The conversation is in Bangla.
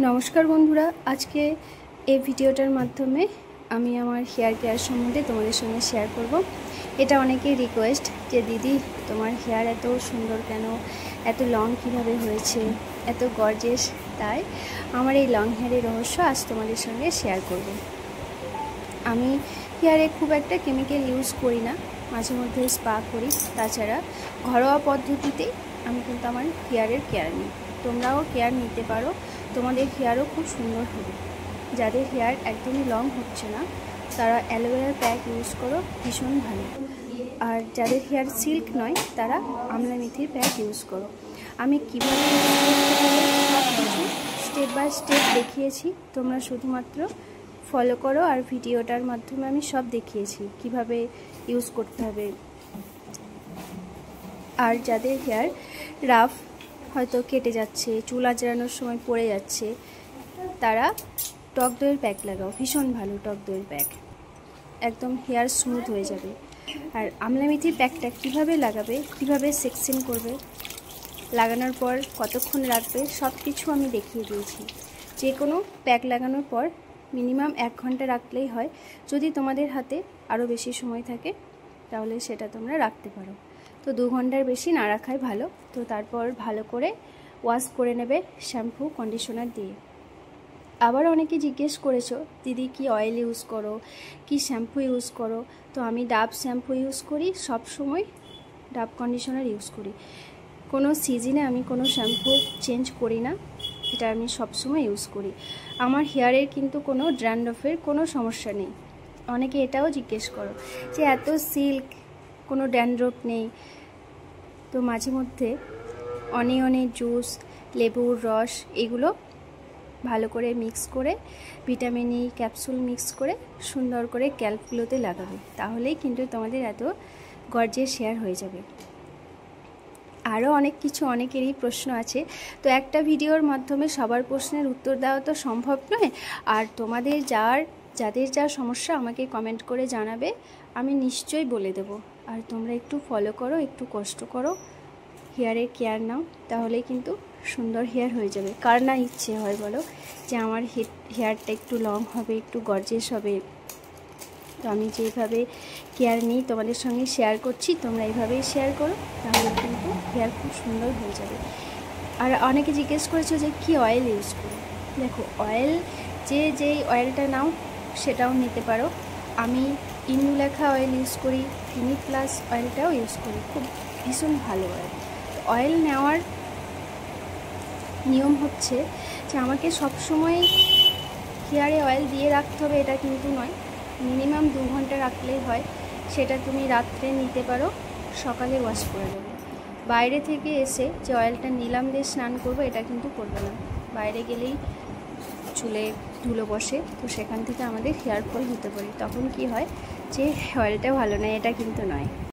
নমস্কার বন্ধুরা, আজকে এই ভিডিওটার মাধ্যমে আমি আমার হেয়ার কেয়ার সম্বন্ধে তোমাদের সঙ্গে শেয়ার করব। এটা অনেকেই রিকোয়েস্ট যে দিদি তোমার হেয়ার এত সুন্দর কেন, এত লং কিভাবে হয়েছে, এত গর্জিয়াস। তাই আমার এই লং হেয়ারের রহস্য আজ তোমাদের সঙ্গে শেয়ার করব। আমি হেয়ারে খুব একটা কেমিক্যাল ইউজ করি না, মাঝে মধ্যে স্পা করি। তাছাড়া ঘরোয়া পদ্ধতিতেই আমি কিন্তু আমার হেয়ারের কেয়ার নিই। তোমরাও কেয়ার নিতে পারো, তোমাদের হেয়ারও খুব সুন্দর হবে। যাদের হেয়ার একদমই লং হচ্ছে না তারা অ্যালোভেরার প্যাক ইউজ করো, ভীষণ ভালো। আর যাদের হেয়ার সিল্ক নয় তারা আমলা মেথির প্যাক ইউজ করো। আমি কীভাবে সব কিছু স্টেপ বাই স্টেপ দেখিয়েছি, তোমরা শুধুমাত্র ফলো করো। আর ভিডিওটার মাধ্যমে আমি সব দেখিয়েছি কিভাবে ইউজ করতে হবে। আর যাদের হেয়ার রাফ, হয়তো কেটে যাচ্ছে, চুল আঁচড়ানোর সময় পড়ে যাচ্ছে, তারা টক দইয়ের প্যাক লাগাও, ভীষণ ভালো। টক দইয়ের প্যাক একদম হেয়ার স্মুথ হয়ে যাবে। আর আমলা মেথির প্যাকটা কিভাবে লাগাবে, কিভাবে সেকশন করবে, লাগানোর পর কতক্ষণ রাখবে, সব কিছু আমি দেখিয়ে দিয়েছি। যে কোনো প্যাক লাগানোর পর মিনিমাম 1 ঘন্টা রাখলেই হয়। যদি তোমাদের হাতে আরও বেশি সময় থাকে তাহলে সেটা তোমরা রাখতে পারো। তো 2 ঘন্টার বেশি না রাখাই ভালো। তো তারপর ভালো করে ওয়াশ করে নেবে শ্যাম্পু কন্ডিশনার দিয়ে। আবার অনেকে জিজ্ঞেস করেছো দিদি কি অয়েল ইউজ করো, কি শ্যাম্পু ইউজ করো। তো আমি ডাব শ্যাম্পু ইউজ করি, সব সময় ডাব কন্ডিশনার ইউজ করি। কোনো সিজনে আমি কোনো শ্যাম্পু চেঞ্জ করি না, এটা আমি সবসময় ইউজ করি। আমার হেয়ারের কিন্তু কোনো ড্যান্ড্রফের কোনো সমস্যা নেই। অনেকে এটাও জিজ্ঞেস করো যে এত সিল্ক, কোনো ড্যান্ড্রফ নেই। তো মাঝে মধ্যে অনিয়নের জুস, লেবুর রস, এগুলো ভালো করে মিক্স করে ভিটামিন ই ক্যাপসুল মিক্স করে সুন্দর করে ক্যাল্পগুলোতে লাগাবে, তাহলেই কিন্তু তোমাদের এত গর্জিয়াস হেয়ার হয়ে যাবে। আরও অনেক কিছু অনেকেরই প্রশ্ন আছে, তো একটা ভিডিওর মাধ্যমে সবার প্রশ্নের উত্তর দেওয়া তো সম্ভব নয়। আর তোমাদের যাদের যা সমস্যা আমাকে কমেন্ট করে জানাবে, আমি নিশ্চয়ই বলে দেব। আর তোমরা একটু ফলো করো, একটু কষ্ট করো, হেয়ারের কেয়ার নাও, তাহলেই কিন্তু সুন্দর হেয়ার হয়ে যাবে। কার না ইচ্ছে হয় বলো যে আমার হেয়ারটা একটু লং হবে, একটু গর্জিয়াস হবে। তো আমি যেভাবে কেয়ার নিই তোমাদের সঙ্গে শেয়ার করছি, তোমরা এইভাবেই শেয়ার করো, তাহলে কিন্তু হেয়ার খুব সুন্দর হয়ে যাবে। আর অনেকে জিজ্ঞেস করেছো যে কি অয়েল ইউজ করি। দেখো, অয়েল যেই অয়েলটা নাও সেটাও নিতে পারো। আমি ইন্দুলেখা অয়েল ইউজ করি, ক্লিনিক প্লাস অয়েলটাও ইউজ করি, খুব ভীষণ ভালো অয়েল। অয়েল নেওয়ার নিয়ম হচ্ছে যে আমাকে সবসময় হেয়ারে অয়েল দিয়ে রাখতে হবে এটা কিন্তু নয়, মিনিমাম 2 ঘন্টা রাখলেই হয়। সেটা তুমি রাত্রে নিতে পারো, সকালে ওয়াশ করে দেবে। বাইরে থেকে এসে যে অয়েলটা নিলাম দিয়ে স্নান করবো এটা কিন্তু করবে না। বাইরে গেলেই চুলে ধুলো বসে, তো সেখান থেকে আমাদের হেয়ার ফল হতে পারে। তখন কি হয় যে অয়েলটা ভালো নয়, এটা কিন্তু নয়।